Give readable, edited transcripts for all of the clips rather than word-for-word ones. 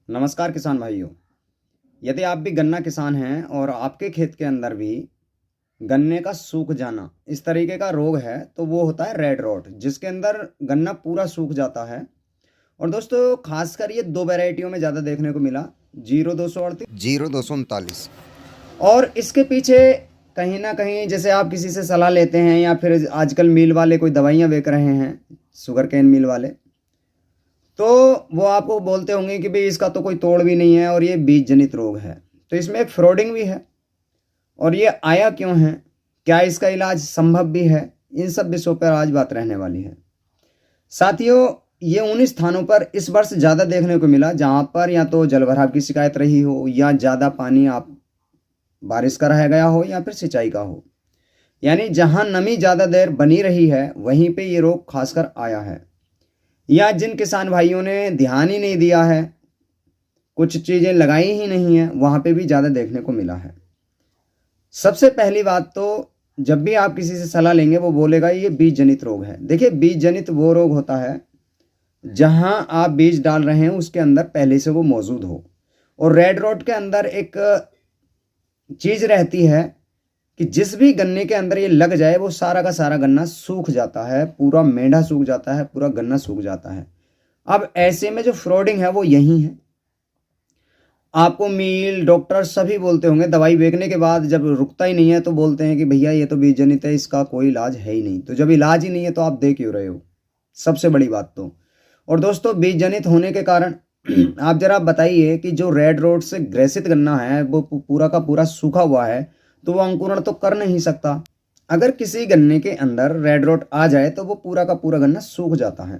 नमस्कार किसान भाइयों। यदि आप भी गन्ना किसान हैं और आपके खेत के अंदर भी गन्ने का सूख जाना इस तरीके का रोग है तो वो होता है रेड रॉट, जिसके अंदर गन्ना पूरा सूख जाता है। और दोस्तों खासकर ये दो वैरायटियों में ज़्यादा देखने को मिला, 0238 0239। और इसके पीछे कहीं ना कहीं जैसे आप किसी से सलाह लेते हैं या फिर आजकल मिल वाले कोई दवाइयाँ बेच रहे हैं, शुगर केन मिल वाले, तो वो आपको बोलते होंगे कि भाई इसका तो कोई तोड़ भी नहीं है और ये बीज जनित रोग है। तो इसमें एक फ्रॉडिंग भी है और ये आया क्यों है, क्या इसका इलाज संभव भी है, इन सब विषयों पर आज बात रहने वाली है। साथियों, ये उन स्थानों पर इस वर्ष ज़्यादा देखने को मिला जहाँ पर या तो जलभराव की शिकायत रही हो या ज़्यादा पानी आप बारिश का रह गया हो या फिर सिंचाई का हो, यानी जहाँ नमी ज़्यादा देर बनी रही है वहीं पे ये रोग खासकर आया है। या जिन किसान भाइयों ने ध्यान ही नहीं दिया है, कुछ चीज़ें लगाई ही नहीं है, वहाँ पे भी ज़्यादा देखने को मिला है। सबसे पहली बात तो जब भी आप किसी से सलाह लेंगे वो बोलेगा ये बीज जनित रोग है। देखिए, बीज जनित वो रोग होता है जहाँ आप बीज डाल रहे हैं उसके अंदर पहले से वो मौजूद हो। और रेड रॉट के अंदर एक चीज़ रहती है कि जिस भी गन्ने के अंदर ये लग जाए वो सारा का सारा गन्ना सूख जाता है, पूरा मेंढा सूख जाता है, पूरा गन्ना सूख जाता है। अब ऐसे में जो फ्रॉडिंग है वो यही है। आपको मील डॉक्टर सभी बोलते होंगे, दवाई बेचने के बाद जब रुकता ही नहीं है तो बोलते हैं कि भैया ये तो बीज जनित है, इसका कोई इलाज है ही नहीं। तो जब इलाज ही नहीं है तो आप दे क्यों रहे हो, सबसे बड़ी बात तो। और दोस्तों, बीज जनित होने के कारण आप जरा बताइए कि जो रेड रोड से ग्रसित गन्ना है वो पूरा का पूरा सूखा हुआ है तो वो अंकुरण तो कर नहीं सकता। अगर किसी गन्ने के अंदर रेड रोट आ जाए तो वो पूरा का पूरा गन्ना सूख जाता है।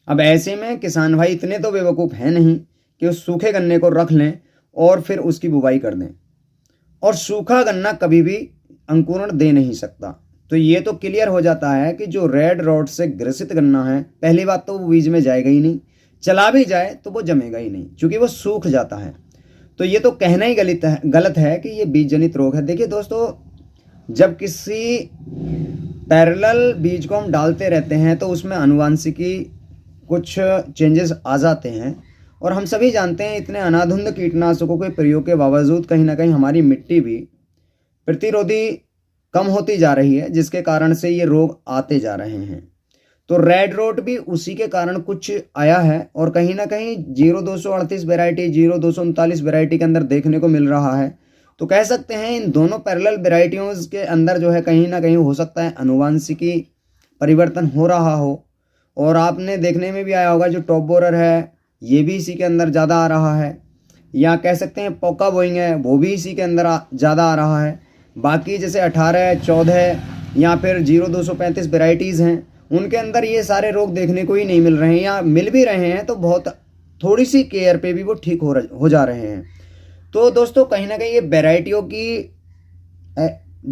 अब ऐसे में किसान भाई इतने तो बेवकूफ़ हैं नहीं कि उस सूखे गन्ने को रख लें और फिर उसकी बुवाई कर दें। और सूखा गन्ना कभी भी अंकुरण दे नहीं सकता। तो ये तो क्लियर हो जाता है कि जो रेड रॉट से ग्रसित गन्ना है, पहली बात तो वो बीज में जाएगा ही नहीं, चला भी जाए तो वो जमेगा ही नहीं क्योंकि वो सूख जाता है। तो ये तो कहना ही गलत है कि ये बीज जनित रोग है। देखिए दोस्तों, जब किसी पैरेलल बीज को हम डालते रहते हैं तो उसमें आनुवांशिकी कुछ चेंजेस आ जाते हैं। और हम सभी जानते हैं इतने अनाधुंध कीटनाशकों के प्रयोग के बावजूद कहीं ना कहीं हमारी मिट्टी भी प्रतिरोधी कम होती जा रही है, जिसके कारण से ये रोग आते जा रहे हैं। तो रेड रोट भी उसी के कारण कुछ आया है और कहीं ना कहीं 0238 वैरायटी 0239 वैरायटी के अंदर देखने को मिल रहा है। तो कह सकते हैं इन दोनों पैरेलल वैरायटियों के अंदर जो है कहीं ना कहीं हो सकता है आनुवांशिकी परिवर्तन हो रहा हो। और आपने देखने में भी आया होगा जो टॉप बोरर है ये भी इसी के अंदर ज़्यादा आ रहा है, या कह सकते हैं पोका बोइंग है वो भी इसी के अंदर ज़्यादा आ रहा है। बाकी जैसे 18, 14 या फिर 0235 वैरायटीज़ हैं उनके अंदर ये सारे रोग देखने को ही नहीं मिल रहे हैं, या मिल भी रहे हैं तो बहुत थोड़ी सी केयर पे भी वो ठीक हो जा रहे हैं। तो दोस्तों कहीं ना कहीं ये वैरायटियों की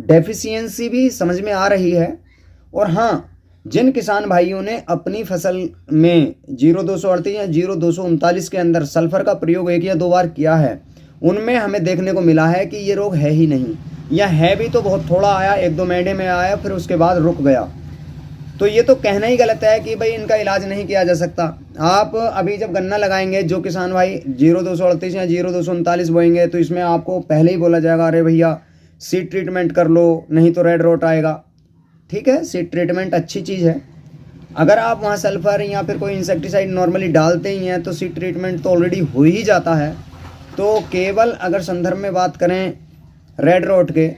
डेफिशिएंसी भी समझ में आ रही है। और हाँ, जिन किसान भाइयों ने अपनी फसल में 0238 या 0239 के अंदर सल्फर का प्रयोग 1 या 2 बार किया है, उनमें हमें देखने को मिला है कि ये रोग है ही नहीं, या है भी तो बहुत थोड़ा आया, 1-2 महीने में आया फिर उसके बाद रुक गया। तो ये तो कहना ही गलत है कि भाई इनका इलाज नहीं किया जा सकता। आप अभी जब गन्ना लगाएंगे, जो किसान भाई 0238 या 0239 बोएंगे, तो इसमें आपको पहले ही बोला जाएगा अरे भैया सीड ट्रीटमेंट कर लो नहीं तो रेड रोट आएगा। ठीक है, सीड ट्रीटमेंट अच्छी चीज़ है। अगर आप वहाँ सल्फर या फिर कोई इंसेक्टिसाइड नॉर्मली डालते ही हैं तो सीड ट्रीटमेंट तो ऑलरेडी हो ही जाता है। तो केवल अगर संदर्भ में बात करें रेड रोट के,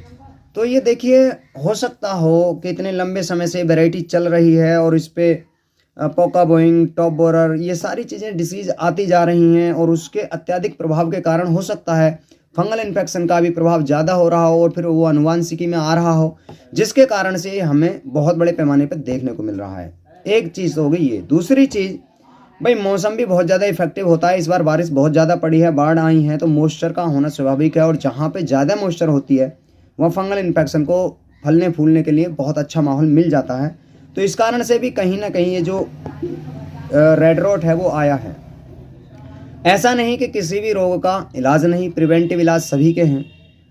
तो ये देखिए हो सकता हो कि इतने लंबे समय से वैरायटी चल रही है और इस पर पोका बोइंग, टॉप बोरर, ये सारी चीज़ें डिसीज़ आती जा रही हैं और उसके अत्यधिक प्रभाव के कारण हो सकता है फंगल इन्फेक्शन का भी प्रभाव ज़्यादा हो रहा हो और फिर वो आनुवांशिकी में आ रहा हो, जिसके कारण से हमें बहुत बड़े पैमाने पर देखने को मिल रहा है। एक चीज़ तो हो गई ये। दूसरी चीज़, भाई मौसम भी बहुत ज़्यादा इफेक्टिव होता है। इस बार बारिश बहुत ज़्यादा पड़ी है, बाढ़ आई है, तो मॉइस्चर का होना स्वाभाविक है और जहाँ पे ज़्यादा मॉइस्चर होती है वहाँ फंगल इन्फेक्शन को फलने फूलने के लिए बहुत अच्छा माहौल मिल जाता है। तो इस कारण से भी कहीं ना कहीं ये जो रेड रोट है वो आया है। ऐसा नहीं कि किसी भी रोग का इलाज नहीं, प्रिवेंटिव इलाज सभी के हैं।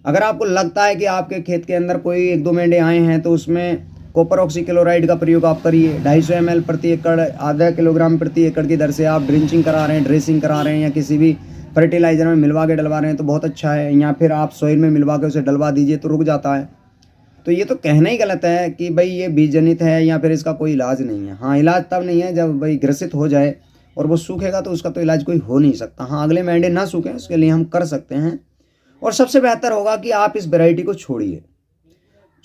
अगर आपको लगता है कि आपके खेत के अंदर कोई 1-2 मेंढे आए हैं तो उसमें कॉपर ऑक्सीक्लोराइड का प्रयोग आप करिए। 250 ml प्रति एकड़, आधा किलोग्राम प्रति एकड़ की दर से आप ड्रिंचिंग करा रहे हैं, ड्रेसिंग करा रहे हैं, या किसी भी फर्टिलाइज़र में मिलवा के डलवा रहे हैं तो बहुत अच्छा है, या फिर आप सॉइल में मिलवा के उसे डलवा दीजिए तो रुक जाता है। तो ये तो कहना ही गलत है कि भाई ये बीज जनित है या फिर इसका कोई इलाज नहीं है। हाँ, इलाज तब नहीं है जब भाई ग्रसित हो जाए और वो सूखेगा, तो उसका तो इलाज कोई हो नहीं सकता। हाँ, अगले महीने ना सूखें उसके लिए हम कर सकते हैं, और सबसे बेहतर होगा कि आप इस वैरायटी को छोड़िए।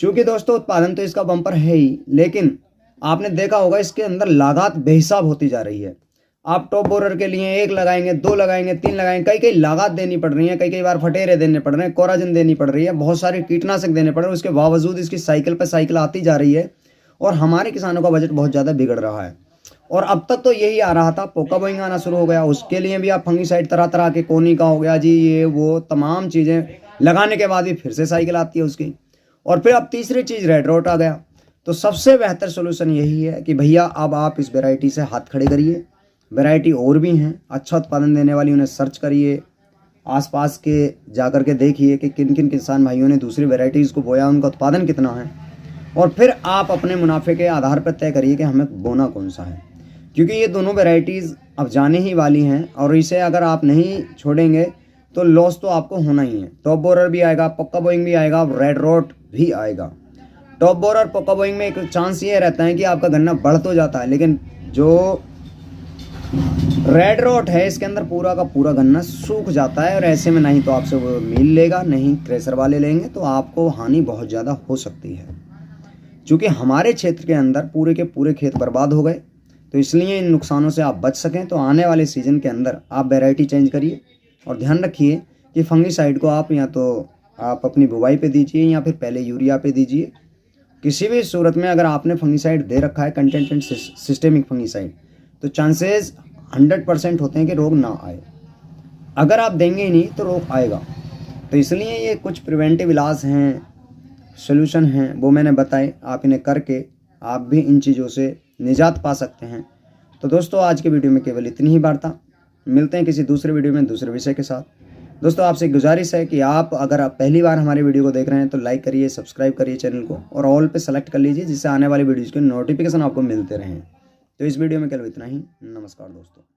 क्योंकि दोस्तों उत्पादन तो इसका बम्पर है ही, लेकिन आपने देखा होगा इसके अंदर लागत बेहिसाब होती जा रही है। आप टॉप बोरर के लिए 1 लगाएंगे, 2 लगाएंगे, 3 लगाएंगे, कई लागत देनी पड़ रही है, कई बार फटेरे देने पड़ रहे हैं, कोराजन देनी पड़ रही है, बहुत सारे कीटनाशक देने पड़ रहे हैं। उसके बावजूद इसकी साइकिल पर साइकिल आती जा रही है और हमारे किसानों का बजट बहुत ज़्यादा बिगड़ रहा है। और अब तक तो यही आ रहा था, पोका बोइंग आना शुरू हो गया, उसके लिए भी आप फंगीसाइड तरह तरह के, कोनी का हो गया जी, ये वो तमाम चीज़ें लगाने के बाद भी फिर से साइकिल आती है उसकी। और फिर अब तीसरी चीज़ रेड रॉट आ गया। तो सबसे बेहतर सोल्यूशन यही है कि भैया अब आप इस वैरायटी से हाथ खड़े करिए। वैरायटी और भी हैं अच्छा उत्पादन देने वाली, उन्हें सर्च करिए, आसपास के जाकर के देखिए कि किन किन किसान भाइयों ने दूसरी वैरायटीज़ को बोया, उनका उत्पादन कितना है, और फिर आप अपने मुनाफे के आधार पर तय करिए कि हमें बोना कौन सा है। क्योंकि ये दोनों वैरायटीज़ अब जाने ही वाली हैं, और इसे अगर आप नहीं छोड़ेंगे तो लॉस तो आपको होना ही है। टॉप बोरर भी आएगा, पोका बोइंग भी आएगा, रेड रॉट भी आएगा। टॉप बोरर पोका बोइंग में एक चांस ये रहता है कि आपका गन्ना बढ़ तो जाता है, लेकिन जो रेड रॉट है इसके अंदर पूरा का पूरा गन्ना सूख जाता है, और ऐसे में नहीं तो आपसे वो मिल लेगा, नहीं थ्रेसर वाले लेंगे, तो आपको हानि बहुत ज़्यादा हो सकती है। क्योंकि हमारे क्षेत्र के अंदर पूरे के पूरे खेत बर्बाद हो गए, तो इसलिए इन नुकसानों से आप बच सकें तो आने वाले सीज़न के अंदर आप वैरायटी चेंज करिए, और ध्यान रखिए कि फंगीसाइड को आप या तो आप अपनी बुवाई पे दीजिए या फिर पहले यूरिया पे दीजिए। किसी भी सूरत में अगर आपने फंगीसाइड दे रखा है, कंटेंट सिस्टेमिक फंगीसाइड, तो चांसेस 100% होते हैं कि रोग ना आए। अगर आप देंगे ही नहीं तो रोग आएगा। तो इसलिए ये कुछ प्रिवेंटिव इलाज हैं, सोल्यूशन हैं, वो मैंने बताए, आप इन्हें करके आप भी इन चीज़ों से निजात पा सकते हैं। तो दोस्तों आज के वीडियो में केवल इतनी ही वार्ता, मिलते हैं किसी दूसरे वीडियो में दूसरे विषय के साथ। दोस्तों आपसे गुजारिश है कि आप अगर आप पहली बार हमारे वीडियो को देख रहे हैं तो लाइक करिए, सब्सक्राइब करिए चैनल को, और ऑल पे सेलेक्ट कर लीजिए, जिससे आने वाली वीडियोज़ के नोटिफिकेशन आपको मिलते रहें। तो इस वीडियो में केवल इतना ही। नमस्कार दोस्तों।